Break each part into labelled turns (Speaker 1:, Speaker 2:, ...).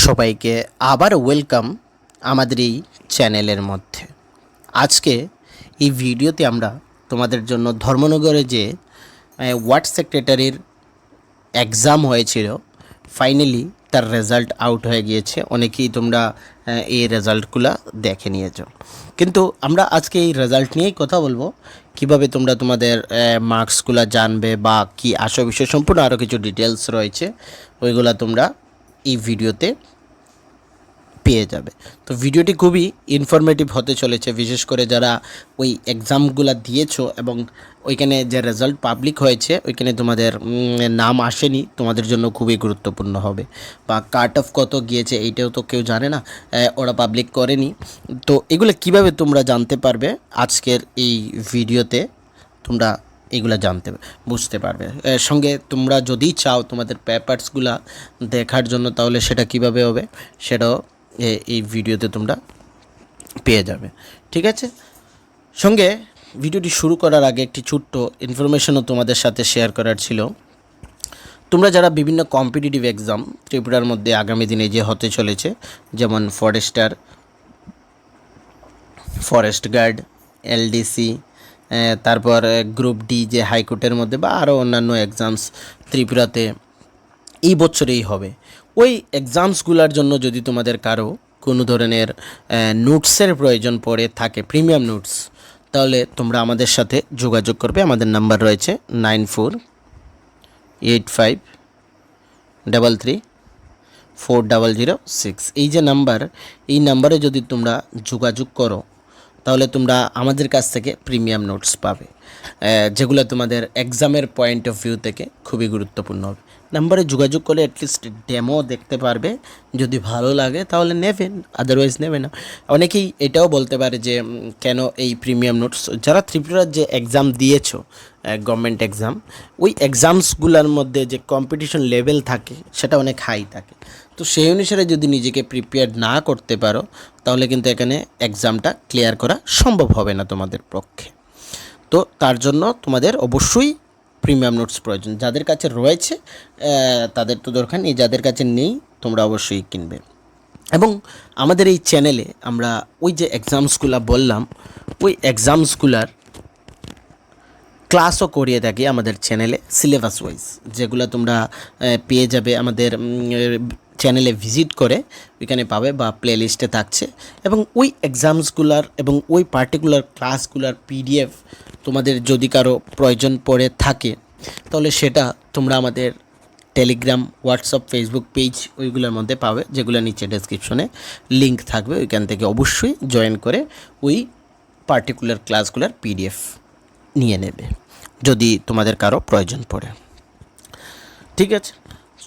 Speaker 1: সবাইকে আবার ওয়েলকাম আমাদের এই চ্যানেলের মধ্যে। আজকে এই ভিডিওতে আমরা তোমাদের জন্য ধর্মনগরে যে ওয়ার্ড সেক্রেটারির এক্সাম হয়েছিল, ফাইনালি তার রেজাল্ট আউট হয়ে গিয়েছে। অনেকেই তোমরা এই রেজাল্টগুলো দেখে নিয়েছো, কিন্তু আমরা আজকে এই রেজাল্ট নিয়েই কথা বলবো। কিভাবে তোমরা তোমাদের মার্কসগুলো জানবে বা কি আসল বিষয় সম্পূর্ণ আরও কিছু ডিটেলস রয়েছে, ওইগুলো তোমরা এই ভিডিওতে পেয়ে যাবে। তো ভিডিওটি খুবই ইনফরমেটিভ হতে চলেছে, বিশেষ করে যারা ওই এক্সামগুলো দিয়েছো এবং ওইখানে যে রেজাল্ট পাবলিক হয়েছে ওইখানে তোমাদের নাম আসেনি, তোমাদের জন্য খুবই গুরুত্বপূর্ণ হবে। বা কাট অফ কত গিয়েছে এইটাও তো কেউ জানে না, ওরা পাবলিক করেনি। তো এগুলো কিভাবে তোমরা জানতে পারবে, আজকের এই ভিডিওতে তোমরা এগুলো বুঝতে পারবে। সঙ্গে তোমরা যদি চাও তোমাদের পেপারসগুলো দেখার জন্য, তাহলে সেটা কিভাবে হবে সেটাও এই ভিডিওতে তোমরা পেয়ে যাবে। ঠিক আছে, সঙ্গে ভিডিওটি শুরু করার আগে একটি ছোট্ট ইনফরমেশনও তোমাদের সাথে শেয়ার করার ছিল। তোমরা যারা বিভিন্ন কম্পিটিটিভ এক্সাম ত্রিপুরার মধ্যে আগামী দিনে যে হতে চলেছে, যেমন ফরেস্ট গার্ড, এলডিসি, তারপর গ্রুপ ডি যে হাইকোর্টের মধ্যে, বা আরও অন্যান্য এক্সামস ত্রিপুরাতে এই বছরেই হবে, ওই এক্সামসগুলোর জন্য যদি তোমাদের কারো কোনো ধরনের নোটসের প্রয়োজন পড়ে থাকে, প্রিমিয়াম নোটস, তাহলে তোমরা আমাদের সাথে যোগাযোগ করবে। আমাদের নাম্বার রয়েছে 9485334006। এই যে নাম্বার, এই নাম্বারে যদি তোমরা যোগাযোগ করো, তাহলে তোমরা আমাদের কাছ থেকে প্রিমিয়াম নোটস পাবে, যেগুলো তোমাদের এক্সামের পয়েন্ট অফ ভিউ থেকে খুবই গুরুত্বপূর্ণ হবে। নাম্বারে যোগাযোগ করলে অ্যাটলিস্ট ডেমো দেখতে পারবে, যদি ভালো লাগে তাহলে নেবেন, আদারওয়াইজ নেবে না। অনেকেই এটাও বলতে পারে যে কেন এই প্রিমিয়াম নোটস, যারা ত্রিপুরার যে এক্সাম দিয়েছো গভর্নমেন্ট এক্সাম, ওই এক্সামসগুলোর মধ্যে যে কম্পিটিশন লেভেল থাকে সেটা অনেক হাই থাকে। তো সেই অনুসারে যদি নিজেকে প্রিপেয়ার না করতে পারো, তাহলে কিন্তু এখানে এক্সামটা ক্লিয়ার করা সম্ভব হবে না তোমাদের পক্ষে। তো তার জন্য তোমাদের অবশ্যই প্রিমিয়াম নোটস প্রয়োজন। যাদের কাছে রয়েছে তাদের তো দরকার নেই, যাদের কাছে নেই তোমরা অবশ্যই কিনবে। এবং আমাদের এই চ্যানেলে আমরা ওই যে এক্সামসগুলো বললাম, ওই এক্সামসগুলার ক্লাসও করিয়ে থাকি আমাদের চ্যানেলে সিলেবাস ওয়াইজ, যেগুলো তোমরা পেয়ে যাবে আমাদের চ্যানেলে ভিজিট করে, ওইখানে পাবে বা প্লে লিস্টে থাকছে। এবং ওই এক্সামসগুলার এবং ওই পার্টিকুলার ক্লাসগুলার পিডিএফ তোমাদের যদি কারো প্রয়োজন পড়ে থাকে, তাহলে সেটা তোমরা আমাদের টেলিগ্রাম, হোয়াটসঅ্যাপ, ফেসবুক পেজ ওইগুলোর মধ্যে পাবে, যেগুলো নিচে ডেসক্রিপশনে লিঙ্ক থাকবে। ওইখান থেকে অবশ্যই জয়েন করে ওই পার্টিকুলার ক্লাসগুলোর পিডিএফ নিয়ে নেবে যদি তোমাদের কারো প্রয়োজন পড়ে। ঠিক আছে,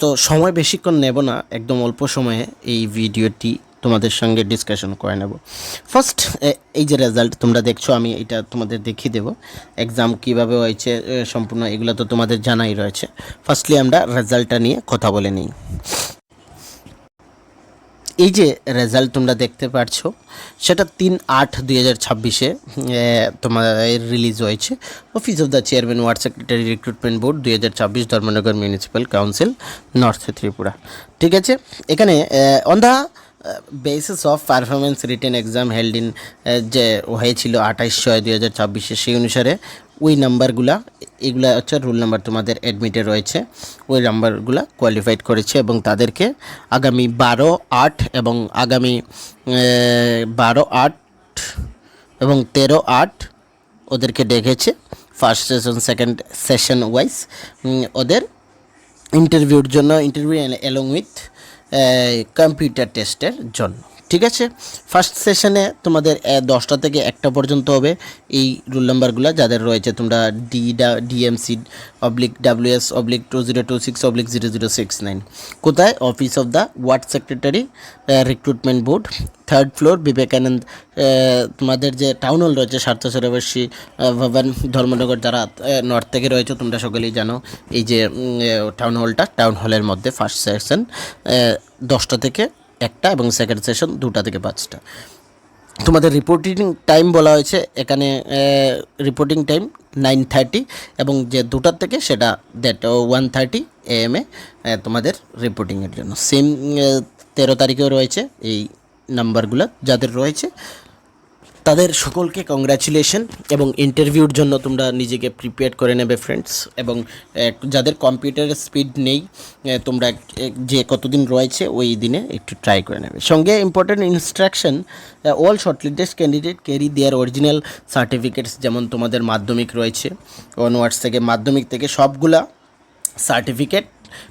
Speaker 1: তো সময় বেশিক্ষণ নেব না, একদম অল্প সময়ে এই ভিডিওটি তোমাদের সঙ্গে ডিসকাশন করে নেব। ফার্স্ট, এই যে রেজাল্ট তোমরা দেখছো, আমি এটা তোমাদের দেখিয়ে দেবো এক্সাম কীভাবে হয়েছে সম্পূর্ণ, এগুলো তো তোমাদের জানাই রয়েছে। ফার্স্টলি আমরা রেজাল্টটা নিয়ে কথা বলে নিই। এই যে রেজাল্ট তোমরা দেখতে পাচ্ছো, সেটা 3/8/2026 তোমার রিলিজ হয়েছে। Office of the chairman, word secretary, recruitment board 2026, Dharmanagar municipal council, north Tripura. ঠিক আছে, এখানে on the basis of performance written exam held in যে হয়েছিল 28/6/2026, সেই অনুসারে ওই নাম্বারগুলা, এগুলা হচ্ছে রোল নাম্বার তোমাদের অ্যাডমিটে রয়েছে, ওই নাম্বারগুলা কোয়ালিফাইড করেছে এবং তাদেরকে আগামী 12/8 এবং আগামী 12/8 এবং 13/8 ওদেরকে ডেকেছে first session, second session wise ওদের ইন্টারভিউর জন্য, ইন্টারভিউ অ্যালং উইথ কম্পিউটার টেস্টের জন্য। ঠিক আছে, ফার্স্ট সেশনে তোমাদের 10টা থেকে 1টা পর্যন্ত হবে এই রোল নাম্বারগুলো যাদের রয়েছে। তোমরা DMC/WS/2026/0069, কোথায়? Office of the word secretary, recruitment board, 3rd floor, Vivekananda. তোমাদের যে টাউন হল রয়েছে সার্থ সরোবর্ষী ভবন, ধর্মনগর। যারা নর্থ থেকে রয়েছে তোমরা সকলেই জানো এই যে টাউন হলটা, টাউন হলের মধ্যে ফার্স্ট সেশন 10টা থেকে 1টা এবং সেকেন্ড সেশন 2টা থেকে 5টা। তোমাদের রিপোর্টিং টাইম বলা হয়েছে এখানে, রিপোর্টিং টাইম 9:30 এবং যে 2টার থেকে সেটা 1:30 AM তোমাদের রিপোর্টিংয়ের জন্য। সেম 13 তারিখেও রয়েছে এই নাম্বারগুলো যাদের রয়েছে তাদের সকলকে কংগ্রাচুলেশন এবং ইন্টারভিউর জন্য তোমরা নিজেকে প্রিপেয়ার করে নেবে ফ্রেন্ডস। এবং যাদের কম্পিউটারের স্পিড নেই তোমরা যে কতদিন রয়েছে ওই দিনে একটু ট্রাই করে নেবে। সঙ্গে important instruction, all shortlisted candidate carry their original certificates, যেমন তোমাদের মাধ্যমিক রয়েছে অনওয়ার্ডস থেকে, মাধ্যমিক থেকে সবগুলা certificate,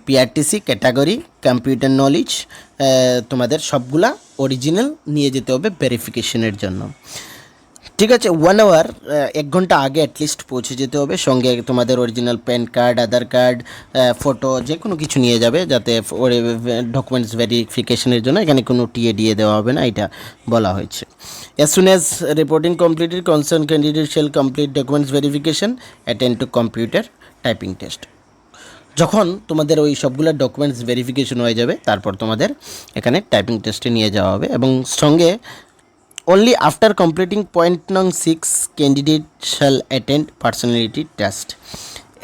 Speaker 1: PRTC category, computer knowledge, তোমাদের সবগুলা অরিজিনাল নিয়ে যেতে হবে ভেরিফিকেশনের জন্য। ঠিক আছে, 1 আওয়ার 1 ঘন্টা আগে অ্যাটলিস্ট পৌঁছে যেতে হবে। সঙ্গে তোমাদের অরিজিনাল প্যান কার্ড, আধার কার্ড, ফটো যে কোনো কিছু নিয়ে যাবে, যাতে ডকুমেন্টস ভেরিফিকেশনের জন্য এখানে কোনো টিএডিএ দেওয়া হবে না, এটা বলা হয়েছে। As soon as reporting completed concern candidate shall complete documents verification, attend to computer typing test. যখন তোমাদের ওই সবগুলো ডকুমেন্টস ভেরিফিকেশন হয়ে যাবে তারপর তোমাদের এখানে টাইপিং টেস্টে নিয়ে যাওয়া হবে। এবং সঙ্গে only after completing point নং 6 candidate shall attend personality test,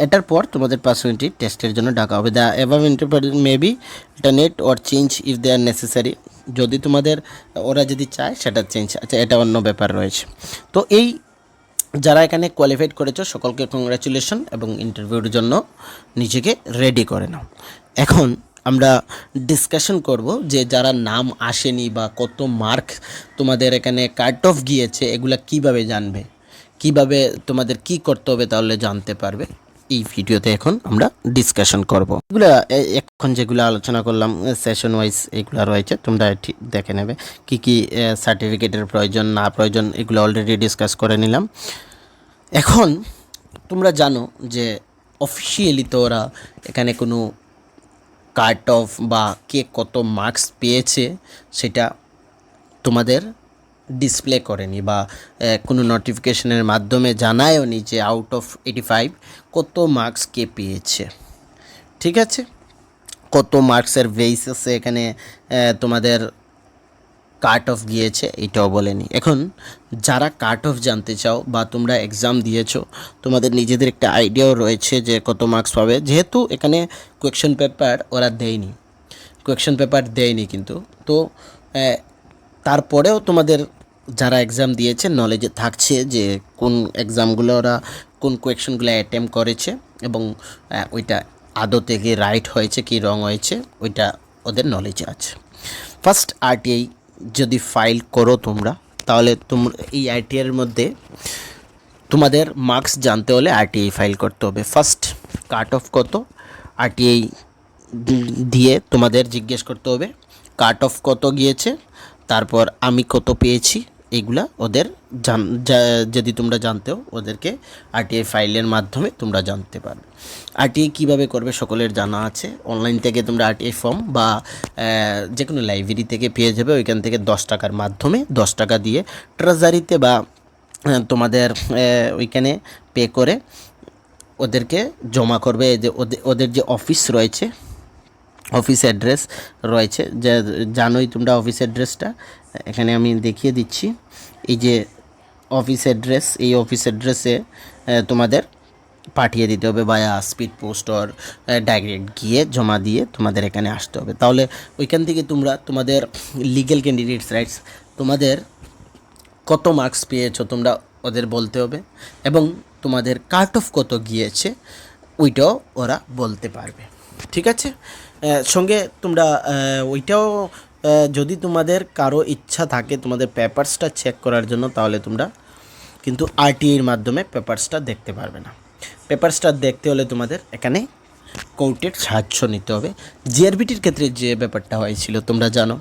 Speaker 1: এটার পর তোমাদের পার্সোনালিটি টেস্টের জন্য ডাকা হবে। The above interpreted may be turned or change if they are necessary, যদি তোমাদের ওরা যদি চায় সেটা চেঞ্জ, আচ্ছা এটা অন্য ব্যাপার রয়েছে। তো এই যারা এখানে কোয়ালিফাইড করেছো সকলকে কংগ্রাচুলেশন এবং ইন্টারভিউর জন্য নিজেকে রেডি করে নাও। এখন আমরা ডিসকাশন করব যে যারা নাম আসেনি বা কত মার্ক তোমাদের এখানে কাট অফ গিয়েছে এগুলা কিভাবে জানবে, কিভাবে তোমাদের কি করতে হবে তাহলে জানতে পারবে, এই ভিডিওতে এখন আমরা ডিসকাশন করব। এগুলা এখন যেগুলো আলোচনা করলাম সেশন ওয়াইজ এগুলো রয়েছে, তোমরা ঠিক দেখে নেবে কি কি সার্টিফিকেটের প্রয়োজন না প্রয়োজন, এগুলো অলরেডি ডিসকাস করে নিলাম। এখন তোমরা জানো যে অফিসিয়ালি তো ওরা এখানে কোনো কাট অফ বা কে কত মার্কস পেয়েছে সেটা তোমাদের ডিসপ্লে করেনি বা কোনো নোটিফিকেশনের মাধ্যমে জানায়ও নি যে আউট অফ 85 কত মার্কস কে পেয়েছে। ঠিক আছে, কত মার্কসের বেসিসে এখানে তোমাদের কাট অফ গিয়েছে এটাও বলেনি। এখন যারা কাট অফ জানতে চাও বা তোমরা এক্সাম দিয়েছো তোমাদের নিজেদের একটা আইডিয়াও রয়েছে যে কত মার্কস পাবে, যেহেতু এখানে কোয়েশ্চেন পেপার ওরা দেয়নি, কোয়েশ্চেন পেপার দেয়নি কিন্তু, তো তারপরেও তোমাদের যারা এক্সাম দিয়েছে নলেজে থাকছে যে কোন এক্সামগুলো ওরা কোন কোয়েশ্চেনগুলো অ্যাটেম্প করেছে এবং ওইটা আদৌ থেকে রাইট হয়েছে কি রং হয়েছে ওইটা ওদের নলেজে আছে। ফার্স্ট আরটিআই যদি ফাইল করো তোমরা তাহলে এই আরটিআইয়ের মধ্যে তোমাদের মার্কস জানতে হলে আরটিআই ফাইল করতে হবে। ফার্স্ট কাট অফ কত আরটিআই দিয়ে তোমাদের জিজ্ঞেস করতে হবে কাট অফ কত গিয়েছে, তারপর আমি কত পেয়েছি, এগুলা ওদের যদি তোমরা জানতেও ওদেরকে আরটিআই ফাইলের মাধ্যমে তোমরা জানতে পারবে। আরটিআই কীভাবে করবে সকলের জানা আছে, অনলাইন থেকে তোমরা আরটিআই ফর্ম বা যে কোনো লাইব্রেরি থেকে পেয়ে যাবে, ওইখান থেকে 10 টাকার মাধ্যমে 10 টাকা দিয়ে ট্রেজারিতে বা তোমাদের ওইখানে পে করে ওদেরকে জমা করবে। যে ওদের যে অফিস রয়েছে, অফিস অ্যাড্রেস রয়েছে, যে জানোই তোমরা অফিস অ্যাড্রেসটা, এখানে আমি দেখিয়ে দিচ্ছি। এই যে অফিস অ্যাড্রেস, এই অফিস অ্যাড্রেসে তোমাদের পাঠিয়ে দিতে হবে বায়া স্পিড পোস্ট অর ডাইরেক্ট গিয়ে জমা দিয়ে তোমাদের এখানে আসতে হবে। তাহলে ওইখান থেকে তোমরা তোমাদের লিগ্যাল ক্যান্ডিডেটস রাইটস, তোমাদের কত মার্কস পেয়েছো তোমরা ওদের বলতে হবে এবং তোমাদের কাট অফ কত গিয়েছে ওইটাও ওরা বলতে পারবে। ঠিক আছে, সঙ্গে তোমরা ওইটাও যদি তোমাদের কারো ইচ্ছা থাকে তোমাদের পেপারসটা চেক করার জন্য, তাহলে তোমরা কিন্তু আরটিআইয়ের মাধ্যমে পেপারসটা দেখতে পারবে না। পেপারসটা দেখতে হলে তোমাদের এখানে কোর্টের সাহায্য নিতে হবে। জিআরবিটির ক্ষেত্রে যে ব্যাপারটা হয়েছিল তোমরা জানো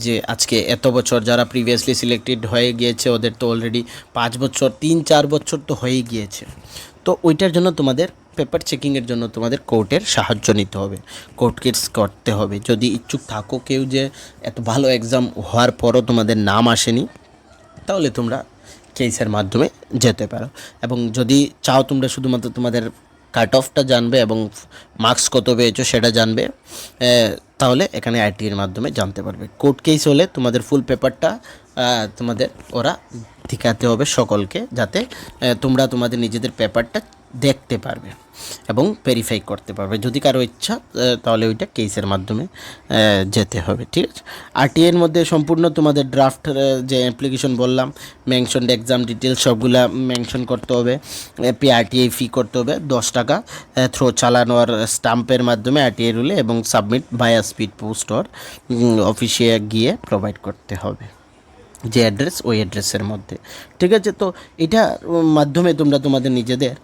Speaker 1: যে আজকে এত বছর যারা প্রিভিয়াসলি সিলেক্টেড হয়ে গিয়েছে ওদের তো অলরেডি 5 বছর 3-4 বছর তো হয়েই গিয়েছে। তো ওইটার জন্য তোমাদের পেপার চেকিংয়ের জন্য তোমাদের কোর্টের সাহায্য নিতে হবে, কোর্ট কেস করতে হবে। যদি ইচ্ছুক থাকো কেউ যে এত ভালো এক্সাম হওয়ার পরও তোমাদের নাম আসেনি, তাহলে তোমরা কেসের মাধ্যমে যেতে পারো। এবং যদি চাও তোমরা শুধুমাত্র তোমাদের কাট অফটা জানবে এবং মার্কস কত পেয়েছো সেটা জানবে, তাহলে এখানে আরটিআইয়ের মাধ্যমে জানতে পারবে। কোর্ট কেস হলে তোমাদের ফুল পেপারটা তোমাদের ওরা দেখাতে হবে সকলকে, যাতে তোমরা তোমাদের নিজেদের পেপারটা দেখতে পারবে এবং ভেরিফাই করতে পারবে। যদি কারো ইচ্ছা তাহলে ওইটা কেসের মাধ্যমে যেতে হবে, ঠিক আছে। আরটিআই এর মধ্যে সম্পূর্ণ তোমাদের ড্রাফট যে অ্যাপ্লিকেশন বললাম, মেনশন এক্সাম ডিটেলস সবগুলা মেনশন করতে হবে। আরটিআই ফি করতে হবে 10 টাকা থ্রো চালানোর স্টাম্পের মাধ্যমে আরটিআই রুলে, এবং submit via speed post or অফিসে গিয়ে প্রোভাইড করতে হবে যে অ্যাড্রেস, ওই অ্যাড্রেসের মধ্যে, ঠিক আছে। তো এটার মাধ্যমে তোমরা তোমাদের নিজেদের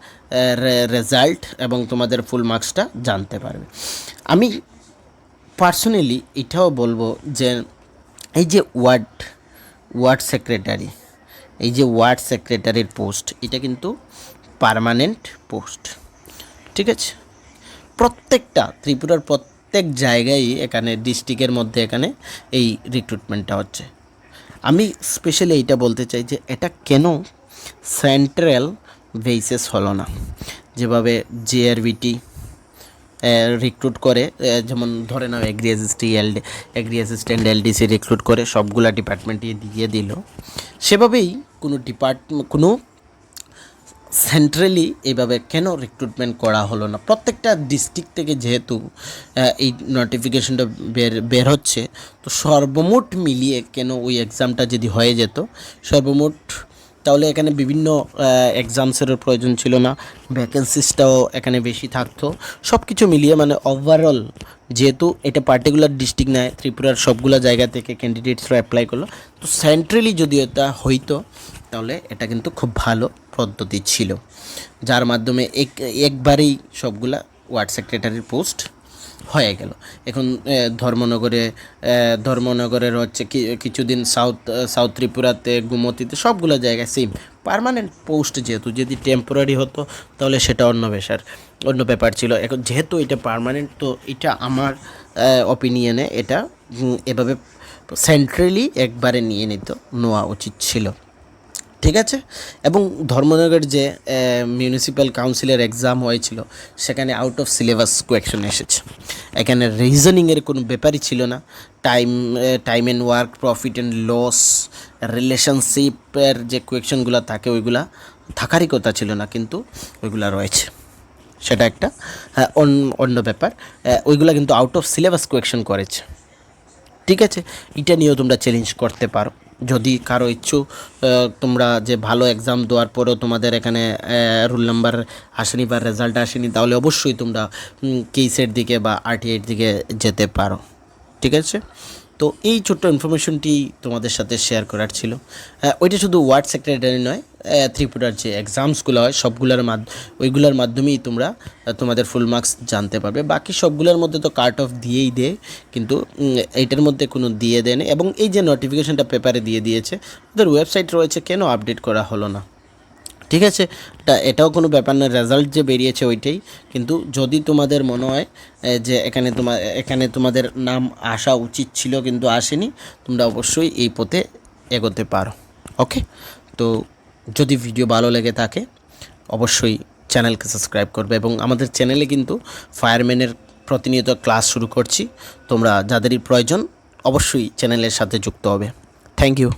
Speaker 1: রেজাল্ট এবং তোমাদের ফুল মার্কসটা জানতে পারবে। আমি পার্সোনালি এটাও বলবো যে এই যে ওয়ার্ড সেক্রেটারি, এই যে ওয়ার্ড সেক্রেটারির পোস্ট, এটা কিন্তু পার্মানেন্ট পোস্ট, ঠিক আছে। প্রত্যেকটা ত্রিপুরার প্রত্যেক জায়গায় এখানে ডিস্ট্রিক্টের মধ্যে এখানে এই রিক্রুটমেন্টটা হচ্ছে। আমি স্পেশালি এইটা বলতে চাই যে এটা কেন সেন্ট্রাল বেসিস হলো না, যেভাবে জেআরবিটি রিক্রুট করে, যেমন ধরে নাও এগ্রি অ্যাসিস্ট্যান্ট এলডিসি রিক্রুট করে সবগুলা ডিপার্টমেন্টে দিয়ে দিল, সেভাবেই কোনো সেন্ট্রালি এইভাবে কেন রিক্রুটমেন্ট করা হলো না। প্রত্যেকটা ডিস্ট্রিক্ট থেকে যেহেতু এই নোটিফিকেশনটা বের হচ্ছে, তো সর্বমোট মিলিয়ে কেন ওই এক্সামটা যদি হয়ে যেত সর্বমোট, তাহলে এখানে বিভিন্ন এক্সামসেরও প্রয়োজন ছিল না, ভ্যাকেন্সিসটাও এখানে বেশি থাকতো। সব কিছু মিলিয়ে মানে ওভারঅল, যেহেতু এটা পার্টিকুলার ডিস্ট্রিক্ট নয়, ত্রিপুরার সবগুলো জায়গা থেকে ক্যান্ডিডেটসরা অ্যাপ্লাই করলো, তো সেন্ট্রালি যদি এটা হইতো তাহলে এটা কিন্তু খুব ভালো পদ্ধতি ছিল, যার মাধ্যমে একবারেই সবগুলা ওয়ার্ড সেক্রেটারির পোস্ট হয়ে গেল। এখন ধর্মনগরের হচ্ছে কিছুদিন সাউথ ত্রিপুরাতে, গুমতিতে, সবগুলো জায়গায় সেম পার্মানেন্ট পোস্ট। যেহেতু যদি টেম্পোরারি হতো তাহলে সেটা অন্য ব্যাপার ছিল। এখন যেহেতু এটা পার্মানেন্ট, তো এটা আমার অপিনিয়নে এটা এভাবে সেন্ট্রালি একবারে নেওয়া উচিত ছিল, ঠিক আছে। এবং ধর্মনগর যে মিউনিসিপ্যাল কাউন্সিলের এক্সাম হয়েছিল, সেখানে আউট অফ সিলেবাস কোয়েকশন এসেছে। এখানে রিজনিংয়ের কোনো ব্যাপারই ছিল না। Time and work, profit and loss, রিলেশনশিপের যে কোয়েকশনগুলো থাকে ওইগুলা থাকারই কথা ছিল না, কিন্তু ওইগুলা রয়েছে, সেটা একটা অন্য ব্যাপার। ওইগুলা কিন্তু আউট অফ সিলেবাস কোয়েকশন করেছে, ঠিক আছে। এটা নিয়েও তোমরা চ্যালেঞ্জ করতে পারো যদি কারো তোমরা যে ভালো এক্সাম দেওয়ার পরেও তোমাদের এখানে রোল নাম্বার আসেনি বা রেজাল্ট আসেনি, তাহলে অবশ্যই তোমরা কেসের দিকে বা আরটিআইয়ের দিকে যেতে পারো, ঠিক আছে। তো এই ছোট্ট ইনফরমেশনটি তোমাদের সাথে শেয়ার করার ছিল। ওইটা শুধু ওয়ার্ড সেক্রেটারি নয়, ত্রিপুরার যে এক্সামসগুলো হয় ওইগুলোর মাধ্যমেই তোমরা তোমাদের ফুল মার্কস জানতে পারবে। বাকি সবগুলোর মধ্যে তো কাট অফ দিয়েই দেয়, কিন্তু এইটার মধ্যে কোনো দিয়ে দেয় না। এবং এই যে নোটিফিকেশনটা পেপারে দিয়ে দিয়েছে, ওদের ওয়েবসাইট রয়েছে, কেন আপডেট করা হলো না, ঠিক আছে। এটাও কোনো ব্যাপার না, রেজাল্ট যে বেরিয়েছে ওইটাই। কিন্তু যদি তোমাদের মনে হয় যে এখানে তোমাদের নাম আসা উচিত ছিল কিন্তু আসেনি, তোমরা অবশ্যই এই পথে এগোতে পারো, ওকে। তো যদি ভিডিও ভালো লেগে থাকে অবশ্যই চ্যানেলকে সাবস্ক্রাইব করবে, এবং আমাদের চ্যানেলে কিন্তু ফায়ারম্যানের প্রতিনিয়ত ক্লাস শুরু করছি। তোমরা যাদেরই প্রয়োজন অবশ্যই চ্যানেলের সাথে যুক্ত হবে। Thank you.